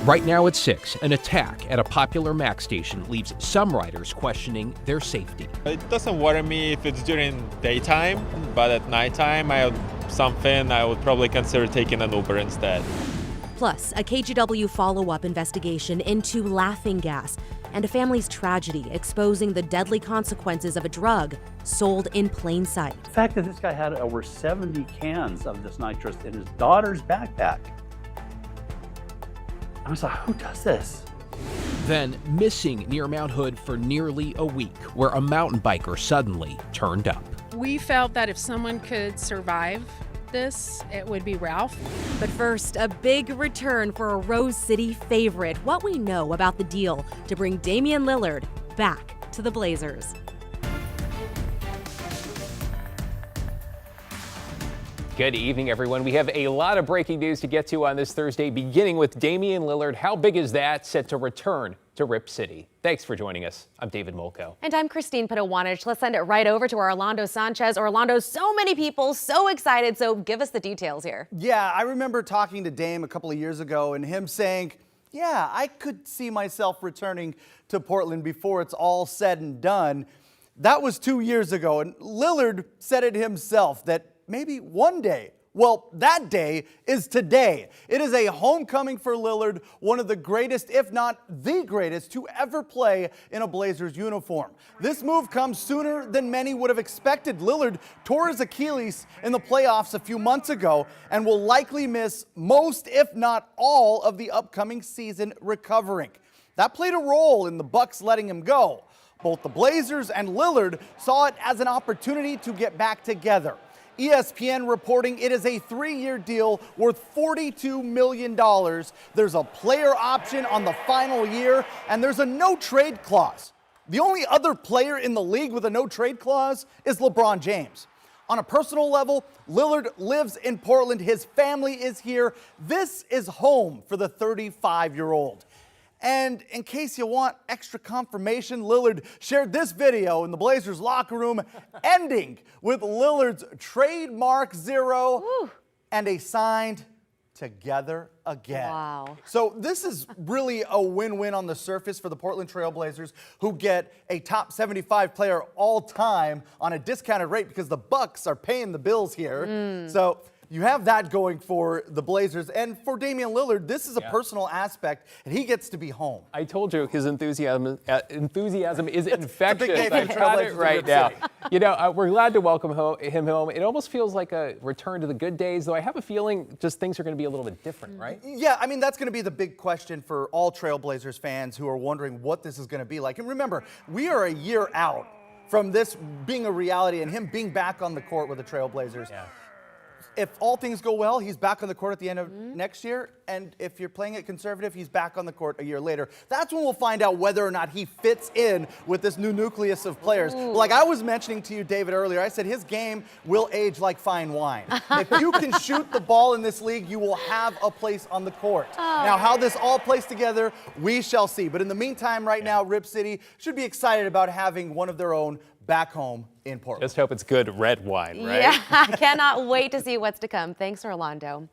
Right now at 6, an attack at a popular Mac station leaves some riders questioning their safety. It doesn't worry me if it's during daytime, but at nighttime I would probably consider taking an Uber instead. Plus, a KGW follow-up investigation into laughing gas and a family's tragedy exposing the deadly consequences of a drug sold in plain sight. The fact that this guy had over 70 cans of this nitrous in his daughter's backpack. I was like, who does this? Then missing near Mount Hood for nearly a week, where a mountain biker suddenly turned up. We felt that if someone could survive this, it would be Ralph. But first, a big return for a Rose City favorite. What we know about the deal to bring Damian Lillard back to the Blazers. Good evening, everyone. We have a lot of breaking news to get to on this Thursday, beginning with Damian Lillard. How big is that? Set to return to Rip City. Thanks for joining us. I'm David Molko. And I'm Christine Pitawanich. Let's send it right over to Orlando Sanchez. Orlando, so many people, so excited. So give us the details here. Yeah, I remember talking to Dame a couple of years ago and him saying, yeah, I could see myself returning to Portland before it's all said and done. That was 2 years ago, and Lillard said it himself that maybe one day, well, that day is today. It is a homecoming for Lillard, one of the greatest, if not the greatest, to ever play in a Blazers uniform. This move comes sooner than many would have expected. Lillard tore his Achilles in the playoffs a few months ago and will likely miss most, if not all, of the upcoming season recovering. That played a role in the Bucks letting him go. Both the Blazers and Lillard saw it as an opportunity to get back together. ESPN reporting it is a 3-year deal worth $42 million. There's a player option on the final year, and there's a no-trade clause. The only other player in the league with a no-trade clause is LeBron James. On a personal level, Lillard lives in Portland. His family is here. This is home for the 35-year-old. And in case you want extra confirmation, Lillard shared this video in the Blazers locker room, ending with Lillard's trademark 0 and a signed "Together Again." Wow. So this is really a win-win on the surface for the Portland Trail Blazers, who get a top 75 player all time on a discounted rate because the Bucks are paying the bills here. So you have that going for the Blazers. And for Damian Lillard, this is a personal aspect, and he gets to be home. I told you his enthusiasm is infectious. Big I've got it right now. You know, we're glad to welcome him home. It almost feels like a return to the good days, though I have a feeling just things are going to be a little bit different, right? Yeah, I mean, that's going to be the big question for all Trailblazers fans who are wondering what this is going to be like. And remember, we are a year out from this being a reality and him being back on the court with the Trailblazers. Yeah. If all things go well, he's back on the court at the end of next year. And if you're playing it conservative, he's back on the court a year later. That's when we'll find out whether or not he fits in with this new nucleus of players. Like I was mentioning to you, David, earlier, I said his game will age like fine wine. If you can shoot the ball in this league, you will have a place on the court. Now, how this all plays together, we shall see. But in the meantime, right now, Rip City should be excited about having one of their own back home in Portland. Just hope it's good red wine, right? Yeah, I cannot wait to see what's to come. Thanks, Orlando.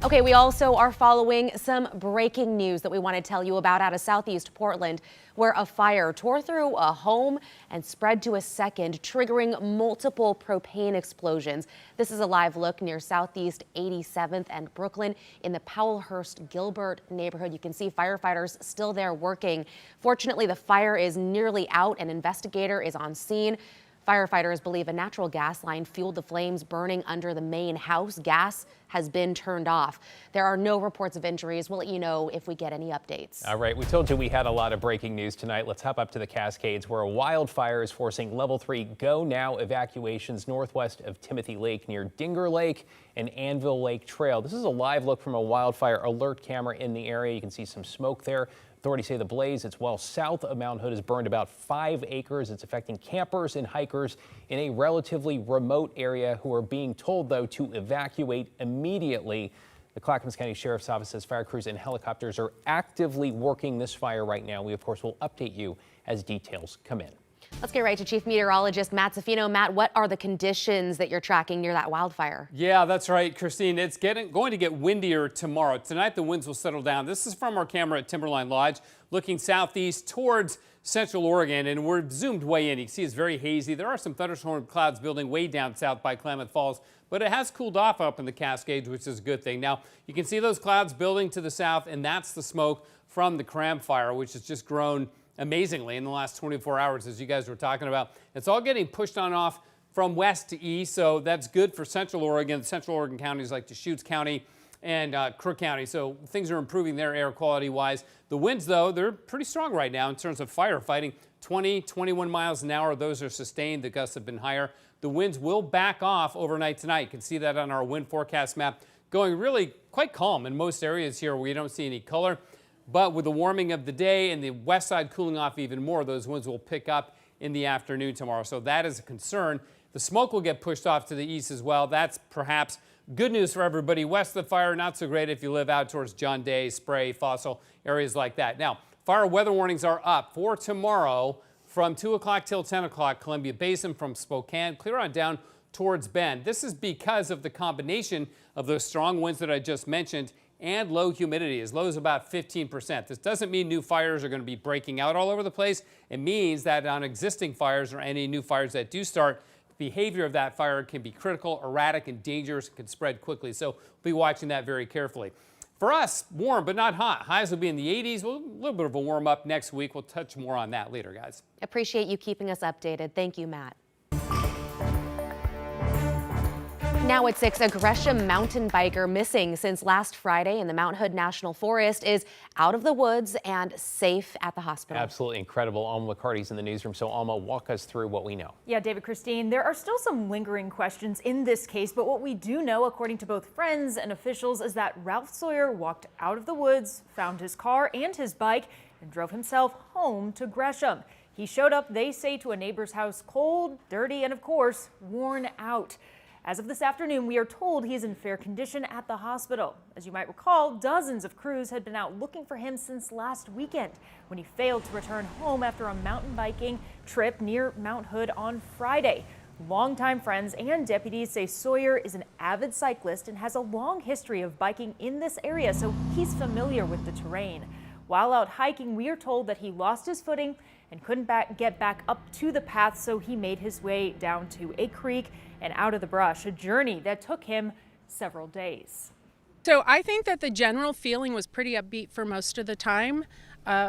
Okay, we also are following some breaking news that we want to tell you about out of Southeast Portland, where a fire tore through a home and spread to a second, triggering multiple propane explosions. This is a live look near Southeast 87th and Brooklyn in the Powellhurst-Gilbert neighborhood. You can see firefighters still there working. Fortunately, the fire is nearly out. An investigator is on scene. Firefighters believe a natural gas line fueled the flames burning under the main house. Gas has been turned off. There are no reports of injuries. We'll let you know if we get any updates. All right, we told you we had a lot of breaking news tonight. Let's hop up to the Cascades, where a wildfire is forcing level 3 go now evacuations northwest of Timothy Lake near Dinger Lake and Anvil Lake Trail. This is a live look from a wildfire alert camera in the area. You can see some smoke there. Authorities say the blaze, it's well south of Mount Hood, has burned about 5 acres. It's affecting campers and hikers in a relatively remote area who are being told, though, to evacuate immediately. The Clackamas County Sheriff's Office says fire crews and helicopters are actively working this fire right now. We, of course, will update you as details come in. Let's get right to Chief Meteorologist Matt Zaffino. Matt, what are the conditions that you're tracking near that wildfire? Yeah, that's right, Christine. It's going to get windier tomorrow. Tonight, the winds will settle down. This is from our camera at Timberline Lodge, looking southeast towards Central Oregon, and we're zoomed way in. You can see it's very hazy. There are some thunderstorm clouds building way down south by Klamath Falls, but it has cooled off up in the Cascades, which is a good thing. Now, you can see those clouds building to the south, and that's the smoke from the Cram fire, which has just grown amazingly in the last 24 hours, as you guys were talking about. It's all getting pushed on off from west to east, so that's good for Central Oregon. Central Oregon counties like Deschutes County and Crook County, so things are improving there air quality-wise. The winds, though, they're pretty strong right now in terms of firefighting. 20, 21 miles an hour, those are sustained. The gusts have been higher. The winds will back off overnight tonight. You can see that on our wind forecast map. Going really quite calm in most areas here where you don't see any color. But with the warming of the day and the west side cooling off even more, those winds will pick up in the afternoon tomorrow. So that is a concern. The smoke will get pushed off to the east as well. That's perhaps good news for everybody. West of the fire, not so great if you live out towards John Day, Spray, Fossil, areas like that. Now, fire weather warnings are up for tomorrow from 2 o'clock till 10 o'clock. Columbia Basin from Spokane, clear on down towards Bend. This is because of the combination of those strong winds that I just mentioned and low humidity, as low as about 15%. This doesn't mean new fires are going to be breaking out all over the place. It means that on existing fires or any new fires that do start, the behavior of that fire can be critical, erratic, and dangerous. It can spread quickly. So we'll be watching that very carefully. For us, warm but not hot. Highs will be in the 80s. A little bit of a warm up next week. We'll touch more on that later, guys. Appreciate you keeping us updated. Thank you, Matt. Now at 6, a Gresham mountain biker missing since last Friday in the Mount Hood National Forest is out of the woods and safe at the hospital. Absolutely incredible. Alma McCarty's in the newsroom. So Alma, walk us through what we know. Yeah, David, Christine, there are still some lingering questions in this case, but what we do know, according to both friends and officials, is that Ralph Sawyer walked out of the woods, found his car and his bike, and drove himself home to Gresham. He showed up, they say, to a neighbor's house cold, dirty, and of course, worn out. As of this afternoon, we are told he is in fair condition at the hospital. As you might recall, dozens of crews had been out looking for him since last weekend when he failed to return home after a mountain biking trip near Mount Hood on Friday. Longtime friends and deputies say Sawyer is an avid cyclist and has a long history of biking in this area, so he's familiar with the terrain. While out hiking, we are told that he lost his footing and couldn't get back up to the path, so he made his way down to a creek and out of the brush, a journey that took him several days. So I think that the general feeling was pretty upbeat for most of the time.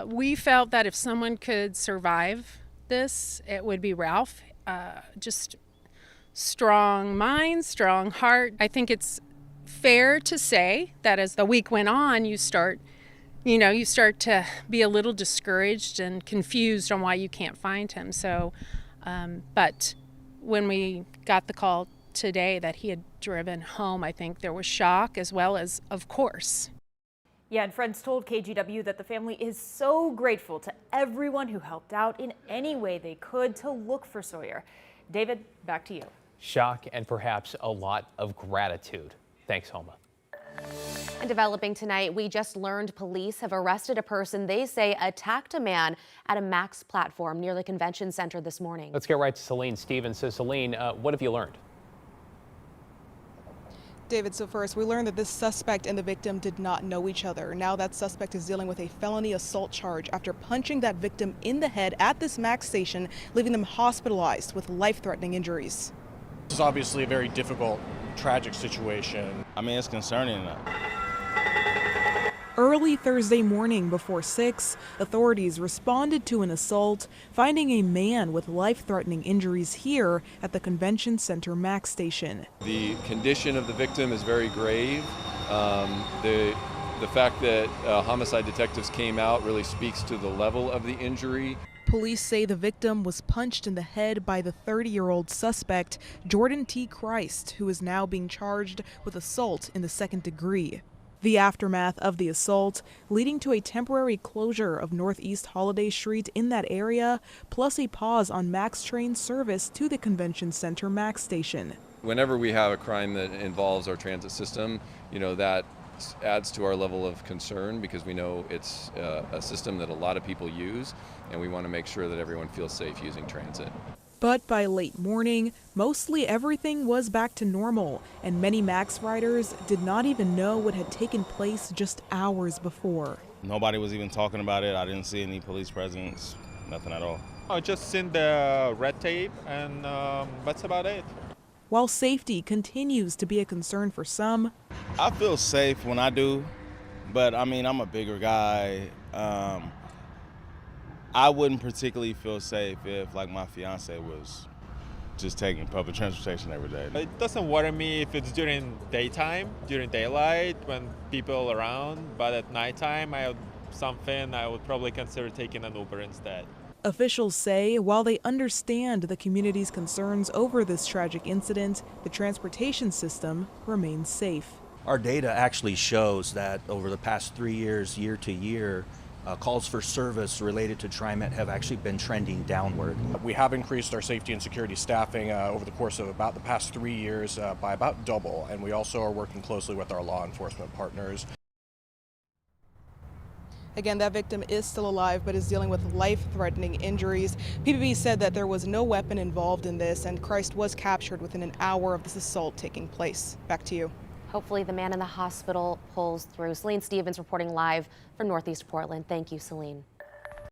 We felt that if someone could survive this, it would be Ralph. Just strong mind, strong heart. I think it's fair to say that as the week went on, you start to be a little discouraged and confused on why you can't find him. So, but when we got the call today that he had driven home, I think there was shock as well as, of course. Yeah, and friends told KGW that the family is so grateful to everyone who helped out in any way they could to look for Sawyer. David, back to you. Shock and perhaps a lot of gratitude. Thanks, Homa. And developing tonight, we just learned police have arrested a person they say attacked a man at a Max platform near the convention center this morning. Let's get right to Celine Stevens. So Celine, what have you learned? David, so first, we learned that this suspect and the victim did not know each other. Now that suspect is dealing with a felony assault charge after punching that victim in the head at this Max station, leaving them hospitalized with life-threatening injuries. This is obviously a very difficult, tragic situation. I mean, it's concerning. Early Thursday morning before 6, authorities responded to an assault, finding a man with life-threatening injuries here at the Convention Center Max station. The condition of the victim is very grave. The fact that homicide detectives came out really speaks to the level of the injury. Police say the victim was punched in the head by the 30-year-old suspect, Jordan T. Christ, who is now being charged with assault in the second degree. The aftermath of the assault leading to a temporary closure of Northeast Holiday Street in that area, plus a pause on Max train service to the Convention Center Max station. Whenever we have a crime that involves our transit system, that adds to our level of concern because we know it's a system that a lot of people use, and we want to make sure that everyone feels safe using transit. But by late morning, mostly everything was back to normal, and many MAX riders did not even know what had taken place just hours before. Nobody was even talking about it. I didn't see any police presence, nothing at all. I just seen the red tape, and that's about it. While safety continues to be a concern for some, I feel safe when I do, but I mean, I'm a bigger guy. I wouldn't particularly feel safe if, like, my fiance was just taking public transportation every day. It doesn't worry me if it's during daytime, during daylight, when people are around, but at nighttime, I would probably consider taking an Uber instead. officials say while they understand the community's concerns over this tragic incident, the transportation system remains safe. Our data actually shows that over the past 3 years, year to year, calls for service related to TriMet have actually been trending downward. We have increased our safety and security staffing over the course of about the past 3 years by about double, and we also are working closely with our law enforcement partners. Again, that victim is still alive but is dealing with life-threatening injuries. PBB said that there was no weapon involved in this, and Christ was captured within an hour of this assault taking place. Back to you. Hopefully the man in the hospital pulls through. Celine Stevens reporting live from Northeast Portland. Thank you, Celine.